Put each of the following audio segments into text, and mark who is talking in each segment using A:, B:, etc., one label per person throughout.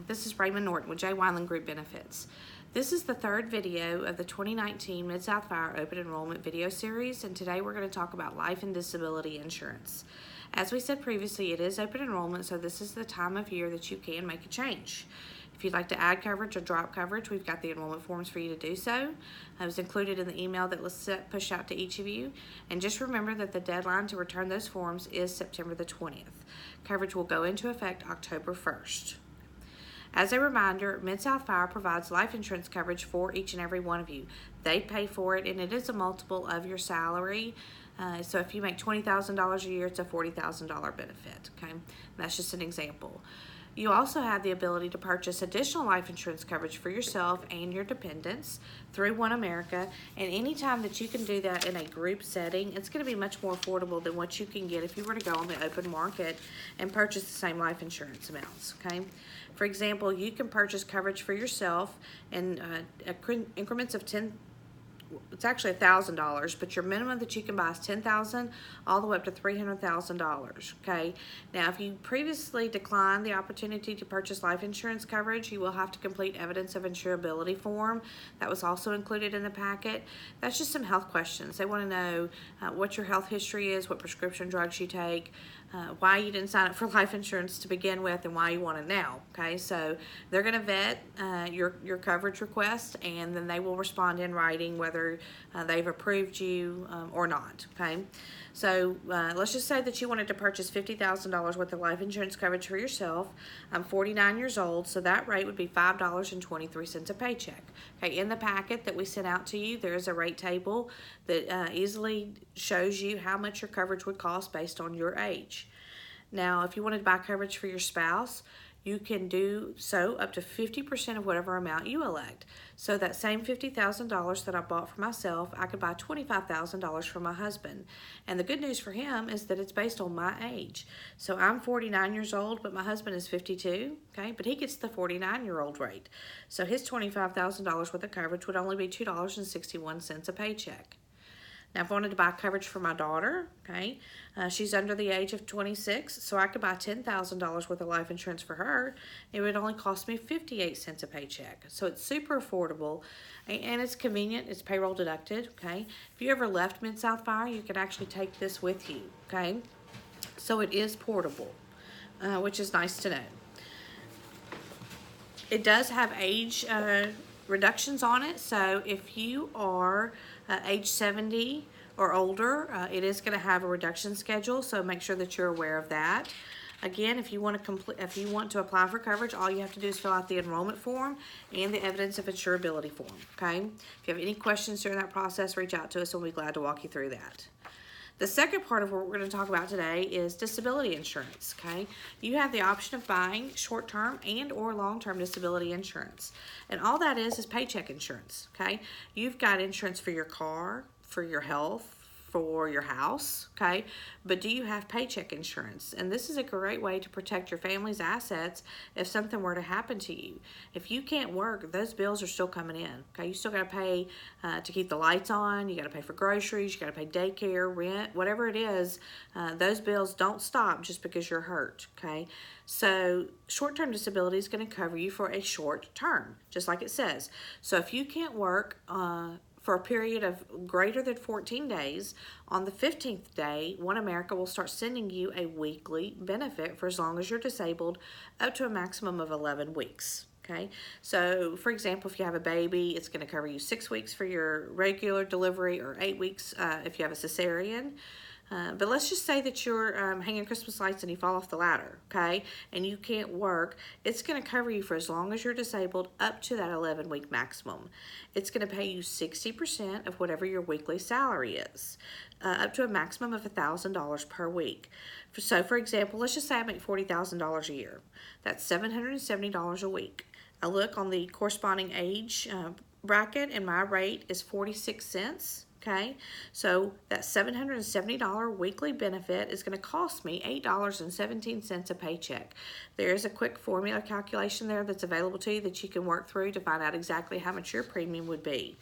A: this is Raymond Norton with J. Wineland Group Benefits. This is the third video of the 2019 Mid-South Fire Open Enrollment video series, and today we're going to talk about life and disability insurance. As we said previously, it is open enrollment, so this is the time of year that you can make a change. If you'd like to add coverage or drop coverage, we've got the enrollment forms for you to do so. It was included in the email that was pushed out to each of you. And just remember that the deadline to return those forms is September the 20th. Coverage will go into effect October 1st. As a reminder, Mid-South Fire provides life insurance coverage for each and every one of you. They pay for it, and it is a multiple of your salary. So if you make $20,000 a year, it's a $40,000 benefit. Okay, that's just an example. You also have the ability to purchase additional life insurance coverage for yourself and your dependents through One America, and anytime that you can do that in a group setting, it's going to be much more affordable than what you can get if you were to go on the open market and purchase the same life insurance amounts. Okay, for example, you can purchase coverage for yourself in increments of it's actually $1,000, but your minimum that you can buy is $10,000 all the way up to $300,000. Okay. Now, if you previously declined the opportunity to purchase life insurance coverage, you will have to complete evidence of insurability form. That was also included in the packet. That's just some health questions. They want to know what your health history is, what prescription drugs you take, why you didn't sign up for life insurance to begin with, and why you want it now. Okay, so they're going to vet your coverage request, and then they will respond in writing whether they've approved you or not. Okay, so let's just say that you wanted to purchase $50,000 worth of life insurance coverage for yourself. I'm 49 years old, so that rate would be $5.23 a paycheck. Okay, in the packet that we sent out to you, there is a rate table that easily shows you how much your coverage would cost based on your age. Now, if you wanted to buy coverage for your spouse, you can do so up to 50% of whatever amount you elect. So that same $50,000 that I bought for myself, I could buy $25,000 for my husband. And the good news for him is that it's based on my age. So I'm 49 years old, but my husband is 52, okay? But he gets the 49-year-old rate. So his $25,000 worth of coverage would only be $2.61 a paycheck. Now, if I wanted to buy coverage for my daughter, okay, she's under the age of 26, so I could buy $10,000 worth of life insurance for her. It would only cost me 58 cents a paycheck. So it's super affordable, and it's convenient. It's payroll deducted, okay. If you ever left Mid-South Fire, you can actually take this with you, okay. So it is portable, which is nice to know. It does have age reductions on it, so if you are age 70 or older, it is going to have a reduction schedule, so make sure that you're aware of that. Again, if you want to apply for coverage, all you have to do is fill out the enrollment form and the evidence of insurability form. Okay, if you have any questions during that process, reach out to us and we'll be glad to walk you through that. The second part of what we're going to talk about today is disability insurance, okay? You have the option of buying short-term and or long-term disability insurance. And all that is paycheck insurance, okay? You've got insurance for your car, for your health, for your house, okay? But do you have paycheck insurance? And this is a great way to protect your family's assets if something were to happen to you. If you can't work, those bills are still coming in, okay? You still got to pay to keep the lights on, you got to pay for groceries, you got to pay daycare, rent, whatever it is, those bills don't stop just because you're hurt, okay? So short-term disability is going to cover you for a short term, just like it says. So if you can't work for a period of greater than 14 days, on the 15th day, One America will start sending you a weekly benefit for as long as you're disabled, up to a maximum of 11 weeks. Okay, so for example, if you have a baby, it's going to cover you 6 weeks for your regular delivery or 8 weeks if you have a cesarean. But let's just say that you're hanging Christmas lights and you fall off the ladder, okay, and you can't work. It's going to cover you for as long as you're disabled up to that 11-week maximum. It's going to pay you 60% of whatever your weekly salary is, up to a maximum of $1,000 per week. So, for example, let's just say I make $40,000 a year. That's $770 a week. I look on the corresponding age bracket, and my rate is 46 cents. Okay, so that $770 weekly benefit is going to cost me $8.17 a paycheck. There is a quick formula calculation there that's available to you that you can work through to find out exactly how much your premium would be.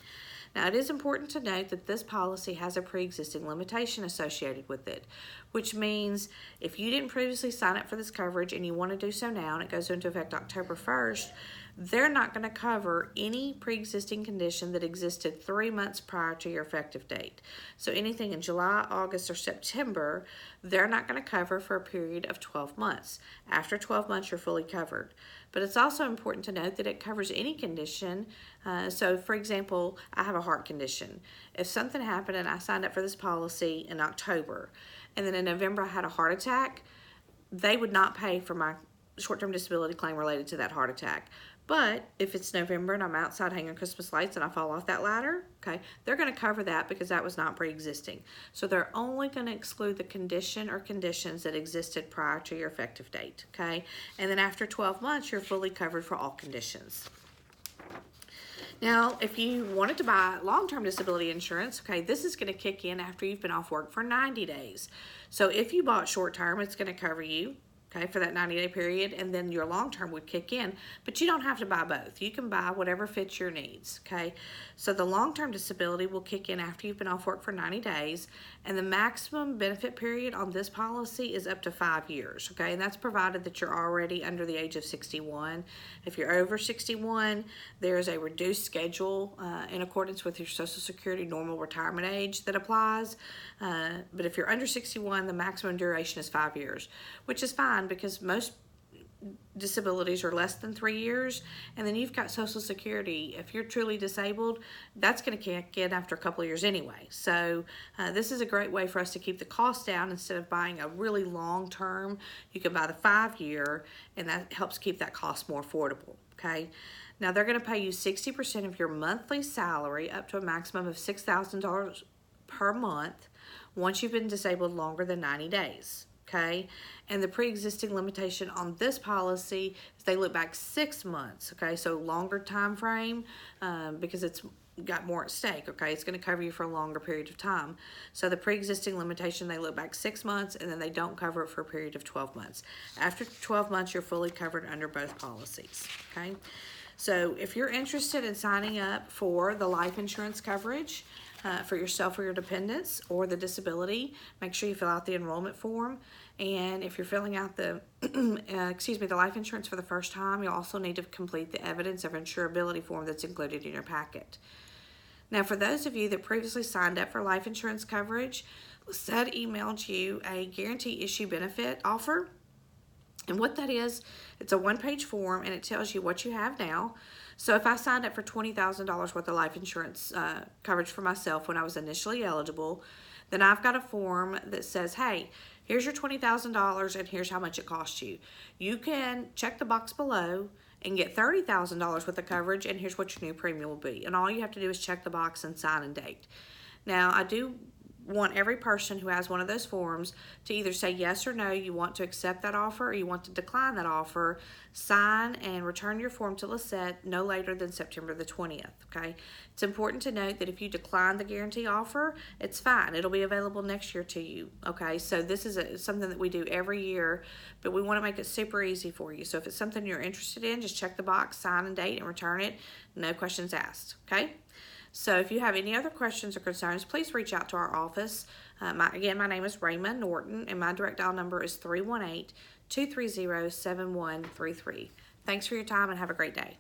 A: Now, it is important to note that this policy has a pre-existing limitation associated with it, which means if you didn't previously sign up for this coverage and you want to do so now, and it goes into effect October 1st, they're not going to cover any pre-existing condition that existed 3 months prior to your effective date. So anything in July, August, or September, they're not going to cover for a period of 12 months. After 12 months, you're fully covered. But it's also important to note that it covers any condition. So for example, I have a heart condition. If something happened and I signed up for this policy in October, and then in November I had a heart attack, they would not pay for my short-term disability claim related to that heart attack. But if it's November and I'm outside hanging Christmas lights and I fall off that ladder, okay, they're going to cover that because that was not pre-existing. So they're only going to exclude the condition or conditions that existed prior to your effective date, okay? And then after 12 months, you're fully covered for all conditions. Now, if you wanted to buy long-term disability insurance, okay, this is going to kick in after you've been off work for 90 days. So if you bought short-term, it's going to cover you, okay, for that 90-day period, and then your long-term would kick in, but you don't have to buy both. You can buy whatever fits your needs, okay? So the long-term disability will kick in after you've been off work for 90 days, and the maximum benefit period on this policy is up to 5 years, okay? And that's provided that you're already under the age of 61. If you're over 61, there's a reduced schedule in accordance with your Social Security normal retirement age that applies, but if you're under 61, the maximum duration is 5 years, which is fine because most disabilities are less than 3 years, and then you've got Social Security. If you're truly disabled, that's going to kick in after a couple of years anyway. So this is a great way for us to keep the cost down. Instead of buying a really long term, you can buy the 5-year, and that helps keep that cost more affordable, okay? Now they're going to pay you 60% of your monthly salary up to a maximum of $6,000 per month once you've been disabled longer than 90 days. Okay, and the pre-existing limitation on this policy is they look back 6 months, okay, so longer time frame because it's got more at stake, okay, it's going to cover you for a longer period of time. So the pre-existing limitation, they look back 6 months, and then they don't cover it for a period of 12 months. After 12 months, you're fully covered under both policies, okay. So if you're interested in signing up for the life insurance coverage for yourself or your dependents or the disability, make sure you fill out the enrollment form. And if you're filling out the the life insurance for the first time, you'll also need to complete the evidence of insurability form that's included in your packet. Now, for those of you that previously signed up for life insurance coverage, Lisette emailed you a guarantee issue benefit offer. And what that is, it's a one-page form, and it tells you what you have now. So if I signed up for $20,000 worth of life insurance coverage for myself when I was initially eligible, then I've got a form that says, hey, here's your $20,000 and here's how much it costs you. You can check the box below and get $30,000 worth of coverage, and here's what your new premium will be. And all you have to do is check the box and sign and date. Now, I do want every person who has one of those forms to either say yes or no, you want to accept that offer or you want to decline that offer. Sign and return your form to Lisette no later than September the 20th, okay? It's important to note that if you decline the guarantee offer, it's fine. It'll be available next year to you, okay? So this is something that we do every year, but we want to make it super easy for you. So if it's something you're interested in, just check the box, sign and date, and return it. No questions asked, okay? So if you have any other questions or concerns, please reach out to our office. Again, my name is Raymond Norton, and my direct dial number is 318-230-7133. Thanks for your time, and have a great day.